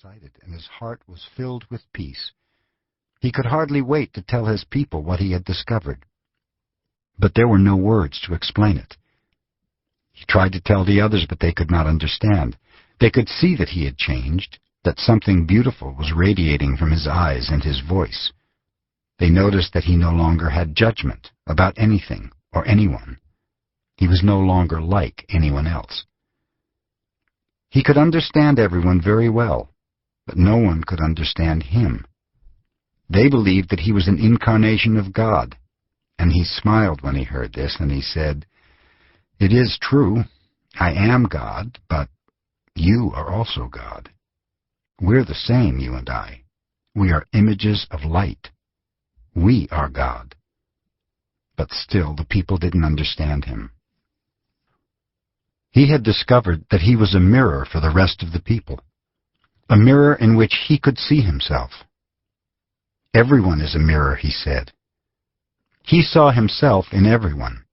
excited, and his heart was filled with peace. He could hardly wait to tell his people what he had discovered. But there were no words to explain it. He tried to tell the others, but they could not understand. They could see that he had changed, that something beautiful was radiating from his eyes and his voice. They noticed that he no longer had judgment about anything or anyone. He was no longer like anyone else. He could understand everyone very well, but no one could understand him. They believed that he was an incarnation of God, and he smiled when he heard this, and he said, "It is true, I am God, but you are also God. We're the same, you and I. We are images of light. We are God." But still the people didn't understand him. He had discovered that he was a mirror for the rest of the people, a mirror in which he could see himself. Everyone is a mirror, he said. He saw himself in everyone,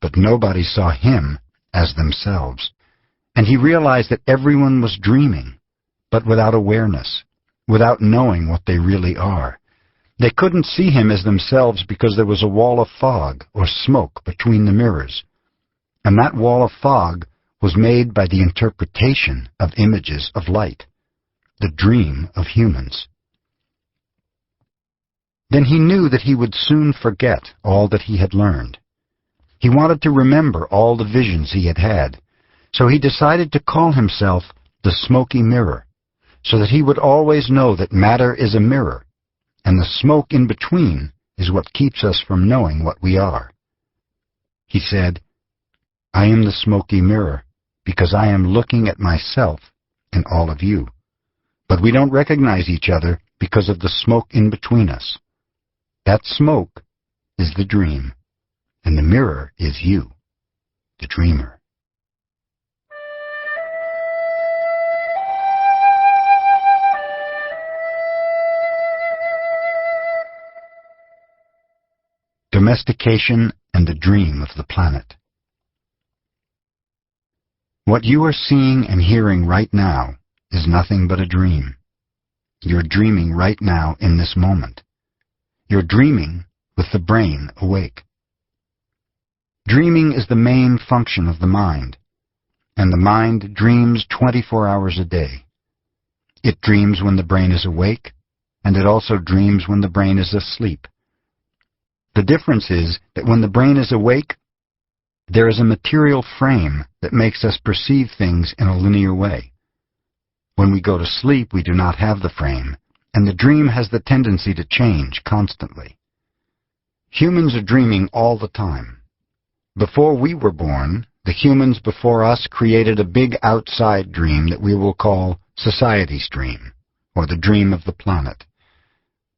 but nobody saw him as themselves. And he realized that everyone was dreaming, but without awareness, without knowing what they really are. They couldn't see him as themselves because there was a wall of fog or smoke between the mirrors. And that wall of fog was made by the interpretation of images of light, the dream of humans. Then he knew that he would soon forget all that he had learned. He wanted to remember all the visions he had had, so he decided to call himself the smoky mirror, so that he would always know that matter is a mirror, and the smoke in between is what keeps us from knowing what we are. He said, "I am the smoky mirror, because I am looking at myself in all of you. But we don't recognize each other because of the smoke in between us. That smoke is the dream, and the mirror is you, the dreamer." Domestication and the dream of the planet. What you are seeing and hearing right now is nothing but a dream. You're dreaming right now in this moment. You're dreaming with the brain awake. Dreaming is the main function of the mind, and the mind dreams 24 hours a day. It dreams when the brain is awake, and it also dreams when the brain is asleep. The difference is that when the brain is awake, there is a material frame that makes us perceive things in a linear way. When we go to sleep, we do not have the frame, and the dream has the tendency to change constantly. Humans are dreaming all the time. Before we were born, the humans before us created a big outside dream that we will call society's dream, or the dream of the planet.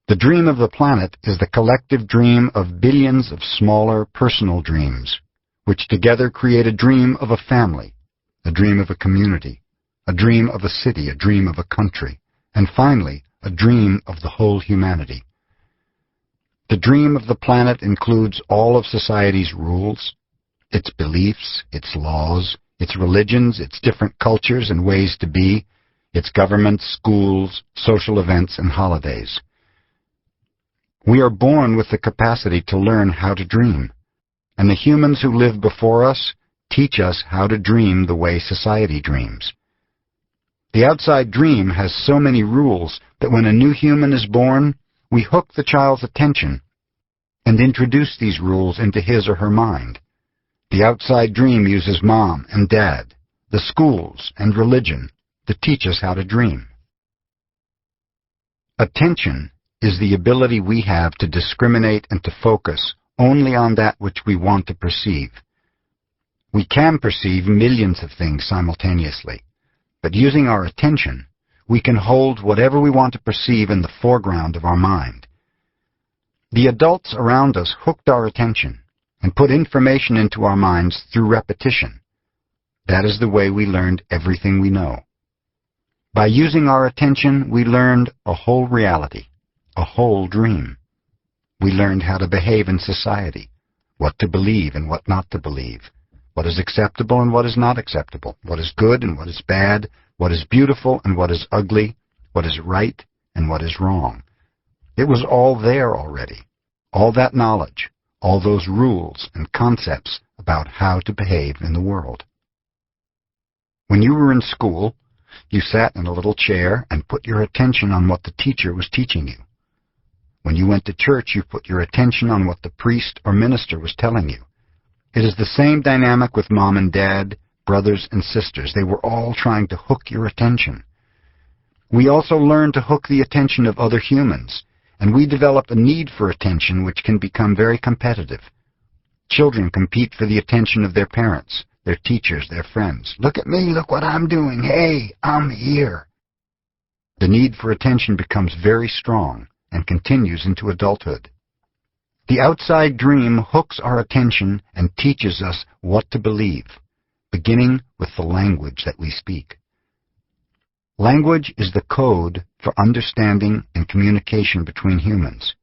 The dream of the planet is the collective dream of billions of smaller personal dreams, which together create a dream of a family, a dream of a community, a dream of a city, a dream of a country, and finally, a dream of the whole humanity. The dream of the planet includes all of society's rules, its beliefs, its laws, its religions, its different cultures and ways to be, its governments, schools, social events, and holidays. We are born with the capacity to learn how to dream, and the humans who live before us teach us how to dream the way society dreams. The outside dream has so many rules that when a new human is born, we hook the child's attention and introduce these rules into his or her mind. The outside dream uses mom and dad, the schools, and religion to teach us how to dream. Attention is the ability we have to discriminate and to focus only on that which we want to perceive. We can perceive millions of things simultaneously, but using our attention, we can hold whatever we want to perceive in the foreground of our mind. The adults around us hooked our attention and put information into our minds through repetition. That is the way we learned everything we know. By using our attention, we learned a whole reality, a whole dream. We learned how to behave in society, what to believe and what not to believe, what is acceptable and what is not acceptable, what is good and what is bad, what is beautiful and what is ugly, what is right and what is wrong. It was all there already. All that knowledge, all those rules and concepts about how to behave in the world. When you were in school, you sat in a little chair and put your attention on what the teacher was teaching you. When you went to church, you put your attention on what the priest or minister was telling you. It is the same dynamic with mom and dad, brothers and sisters. They were all trying to hook your attention. We also learn to hook the attention of other humans, and we develop a need for attention which can become very competitive. Children compete for the attention of their parents, their teachers, their friends. Look at me, look what I'm doing. Hey, I'm here. The need for attention becomes very strong and continues into adulthood. The outside dream hooks our attention and teaches us what to believe, beginning with the language that we speak. Language is the code for understanding and communication between humans.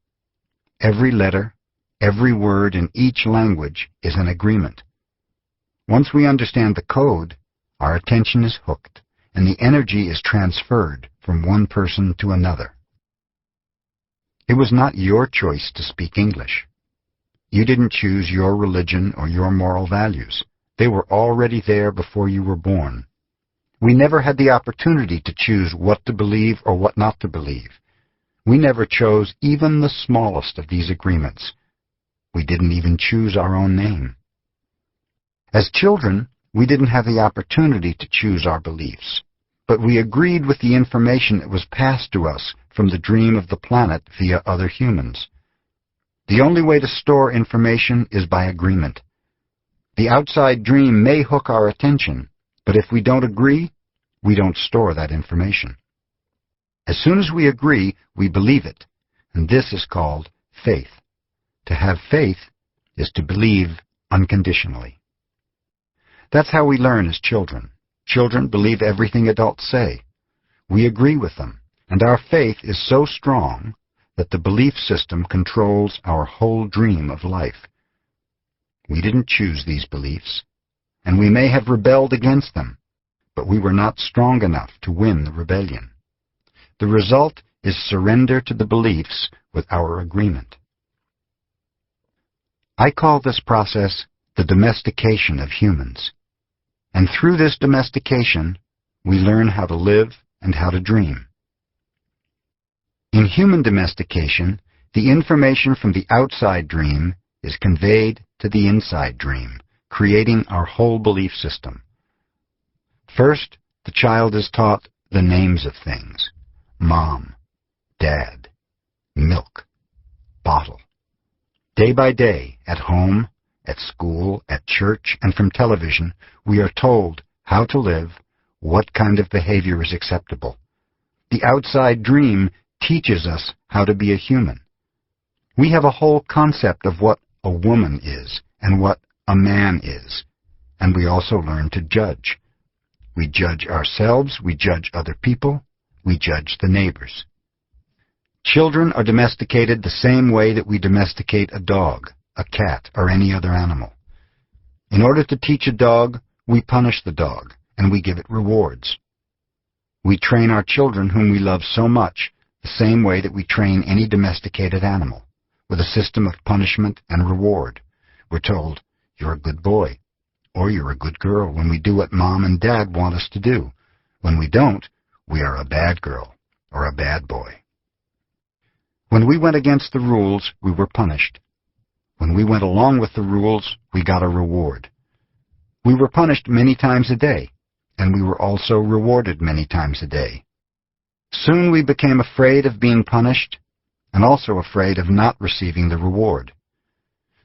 Every letter, every word in each language is an agreement. Once we understand the code, our attention is hooked, and the energy is transferred from one person to another. It was not your choice to speak English. You didn't choose your religion or your moral values. They were already there before you were born. We never had the opportunity to choose what to believe or what not to believe. We never chose even the smallest of these agreements. We didn't even choose our own name. As children, we didn't have the opportunity to choose our beliefs, but we agreed with the information that was passed to us from the dream of the planet via other humans. The only way to store information is by agreement. The outside dream may hook our attention, but if we don't agree, we don't store that information. As soon as we agree, we believe it, and this is called faith. To have faith is to believe unconditionally. That's how we learn as children. Children believe everything adults say. We agree with them, and our faith is so strong that the belief system controls our whole dream of life. We didn't choose these beliefs, and we may have rebelled against them, but we were not strong enough to win the rebellion. The result is surrender to the beliefs with our agreement. I call this process the domestication of humans. And through this domestication, we learn how to live and how to dream. In human domestication, the information from the outside dream is conveyed to the inside dream, creating our whole belief system. First, the child is taught the names of things: mom, dad, milk, bottle. Day by day, at home, at school, at church, and from television, we are told how to live, what kind of behavior is acceptable. The outside dream teaches us how to be a human. We have a whole concept of what a woman is and what a man is, and we also learn to judge. We judge ourselves, we judge other people, we judge the neighbors. Children are domesticated the same way that we domesticate a dog, a cat, or any other animal. In order to teach a dog, we punish the dog, and we give it rewards. We train our children whom we love so much the same way that we train any domesticated animal, with a system of punishment and reward. We're told, you're a good boy, or you're a good girl when we do what mom and dad want us to do. When we don't, we are a bad girl or a bad boy. When we went against the rules, we were punished. When we went along with the rules, we got a reward. We were punished many times a day, and we were also rewarded many times a day. Soon we became afraid of being punished, and also afraid of not receiving the reward.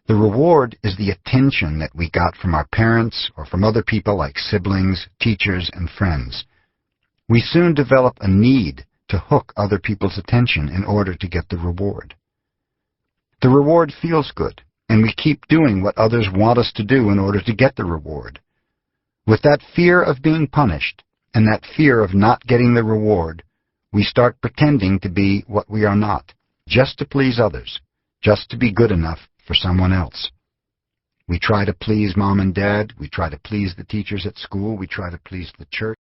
The reward is the attention that we got from our parents or from other people like siblings, teachers, and friends. We soon develop a need to hook other people's attention in order to get the reward. The reward feels good, and we keep doing what others want us to do in order to get the reward. With that fear of being punished and that fear of not getting the reward, we start pretending to be what we are not, just to please others, just to be good enough for someone else. We try to please mom and dad, we try to please the teachers at school, we try to please the church.